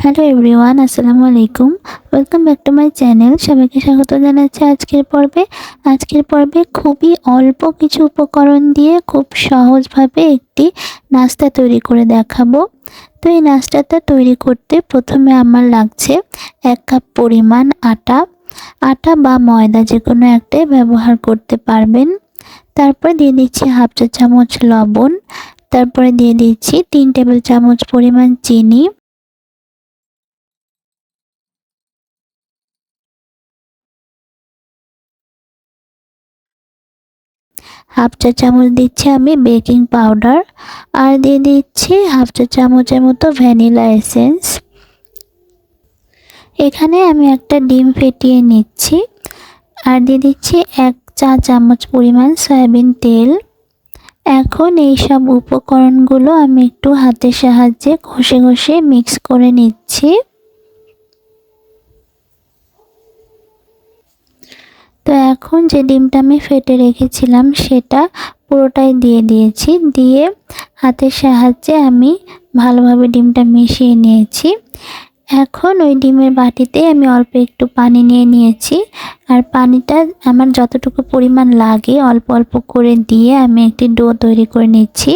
Hello everyone, আসসালামু আলাইকুম। Welcome back to my channel. সবাইকে স্বাগত জানাচ্ছি আজকের পর্বে খুবই অল্প কিছু উপকরণ দিয়ে খুব সহজভাবে একটি নাস্তা তৈরি করে দেখাবো। তো এই নাস্তাটা তৈরি করতে প্রথমে আমার লাগছে 1 কাপ পরিমাণ আটা বা ময়দা যে কোনো একটাই ব্যবহার করতে পারবেন। তারপর দিয়ে দিচ্ছি হাফ চা চামচ লবণ, তারপরে দিয়ে দিচ্ছি 3 টেবিল চামচ পরিমাণ চিনি, হাফ চা চামচ দিচ্ছি আমি বেকিং পাউডার, আর দিয়ে দিচ্ছি হাফ চা চামচের মতো ভ্যানিলা এসেন্স। এখানে আমি একটা ডিম ফেটিয়ে নিচ্ছি, আর দিয়ে দিচ্ছি 1 চা চামচ পরিমাণ সয়াবিন তেল। এখন এই সব উপকরণগুলো আমি একটু হাতের সাহায্যে ঘষে ঘষে মিক্স করে নিচ্ছি। তো এখন যে ডিমটা আমি ফেটে রেখেছিলাম সেটা পুরোটাই দিয়ে দিয়েছি। দিয়ে হাতের সাহায্যে আমি ভালোভাবে ডিমটা মিশিয়ে নিয়েছি। এখন ওই ডিমের বাটিতে আমি অল্প একটু পানি নিয়ে নিয়েছি, আর পানিটা আমার যতটুকু পরিমাণ লাগে অল্প অল্প করে দিয়ে আমি একটি ডো তৈরি করে নিচ্ছি।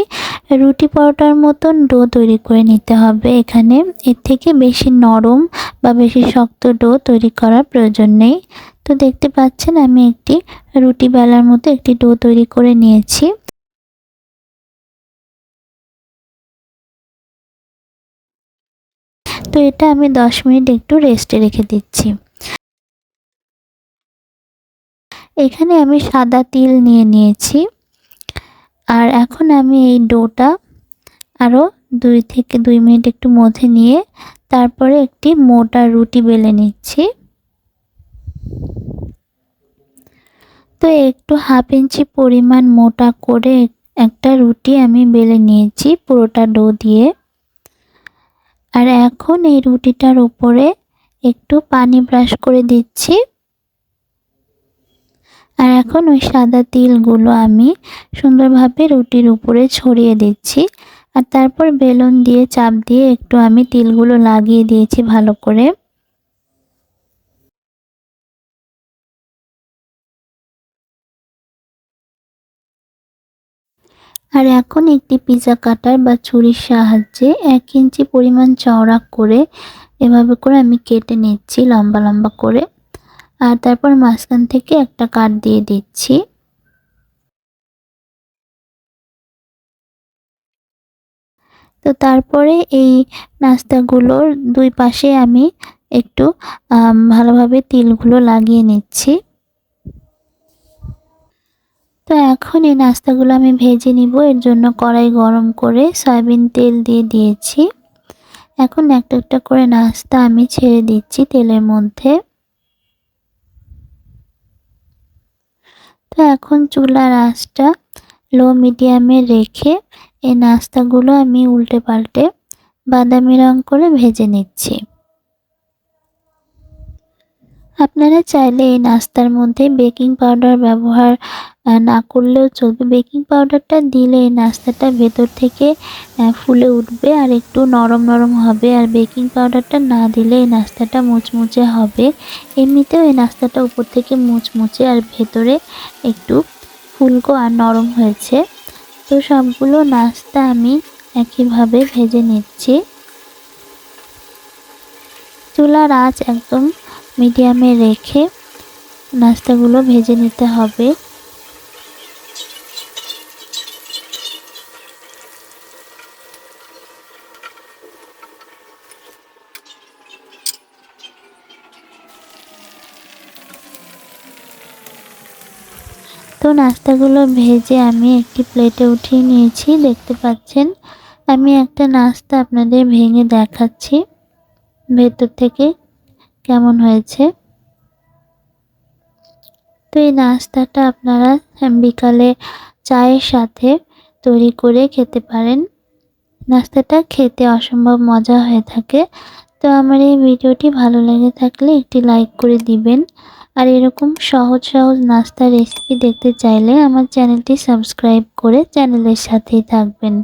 রুটি পরোটার মতন ডো তৈরি করে নিতে হবে। এখানে এর থেকে বেশি নরম বা বেশি শক্ত ডো তৈরি করার প্রয়োজন নেই। তো দেখতে পাচ্ছেন আমি একটি রুটি বেলার মতো একটি ডো তৈরি করে নিয়েছি। তো এটা আমি 10 মিনিট একটু রেস্টে রেখে দিচ্ছি। এখানে আমি সাদা তিল নিয়ে নিয়েছি, আর এখন আমি এই ডোটা আরও 2 থেকে 2 মিনিট একটু মথে নিয়ে তারপরে একটি মোটা রুটি বেলে নিচ্ছি। তো একটু হাফ ইঞ্চি পরিমাণ মোটা করে একটা রুটি আমি বেলে নিয়েছি পুরোটা ডো দিয়ে। আর এখন এই রুটিটার উপরে একটু পানি ব্রাশ করে দিচ্ছি, আর এখন ওই সাদা তিলগুলো আমি সুন্দরভাবে রুটির উপরে ছড়িয়ে দিচ্ছি। আর তারপর বেলুন দিয়ে চাপ দিয়ে একটু আমি তিলগুলো লাগিয়ে দিয়েছি ভালো করে। আর এখন একটি পিৎজা কাটার বা ছুরির সাহায্যে 1 ইঞ্চি পরিমাণ চওড়া করে এভাবে করে আমি কেটে নিচ্ছি লম্বা লম্বা করে। আর তারপর মাঝখান থেকে একটা কাট দিয়ে দিচ্ছি। তো তারপরে এই নাস্তাগুলোর 2 পাশে আমি একটু ভালোভাবে তিলগুলো লাগিয়ে নিচ্ছি। তো এখন এই নাস্তাগুলো আমি ভেজে নিব। এর জন্য কড়াই গরম করে সয়াবিন তেল দিয়ে দিয়েছি। এখন একটা একটা করে নাস্তা আমি ছেড়ে দিচ্ছি তেলের মধ্যে। তো এখন চুলার আঁচটা লো মিডিয়ামে রেখে এই নাস্তাগুলো আমি উল্টে পাল্টে বাদামি রং করে ভেজে নিচ্ছি। আপনারা চাইলে এই নাস্তার মধ্যে বেকিং পাউডার ব্যবহার না করলেও চলবে। বেকিং পাউডারটা দিলে এই নাস্তাটা ভেতর থেকে ফুলে উঠবে আর একটু নরম নরম হবে। আর বেকিং পাউডারটা না দিলে এই নাস্তাটা মুচমুচে হবে। এমনিতেও এই নাস্তাটা উপর থেকে মুচমুচে আর ভেতরে একটু ফুলকো আর নরম হয়েছে। তো সবগুলো নাস্তা আমি একইভাবে ভেজে নিচ্ছি। চুলার আঁচ একদম মিডিয়ামে রেখে নাস্তাগুলো ভেজে নিতে হবে। তো নাস্তাগুলো ভেজে আমি একটি প্লেটে উঠিয়ে নিয়েছি। দেখতে পাচ্ছেন আমি একটা নাস্তা আপনাদের ভেঙে দেখাচ্ছি ভেতর থেকে কেমন হয়েছে। তো এই নাস্তাটা আপনারা বিকালে চায়ের সাথে তৈরি করে খেতে পারেন। নাস্তাটা খেতে অসম্ভব মজা হয়ে থাকে। তো আমার এই ভিডিওটি ভালো লেগে থাকলে একটি লাইক করে দিবেন। আর এরকম সহজ সহজ নাস্তার রেসিপি দেখতে চাইলে আমার চ্যানেলটি সাবস্ক্রাইব করে চ্যানেলের সাথেই থাকবেন।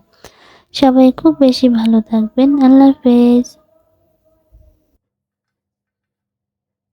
সবাই খুব বেশি ভালো থাকবেন। আল্লাহ হাফেজ।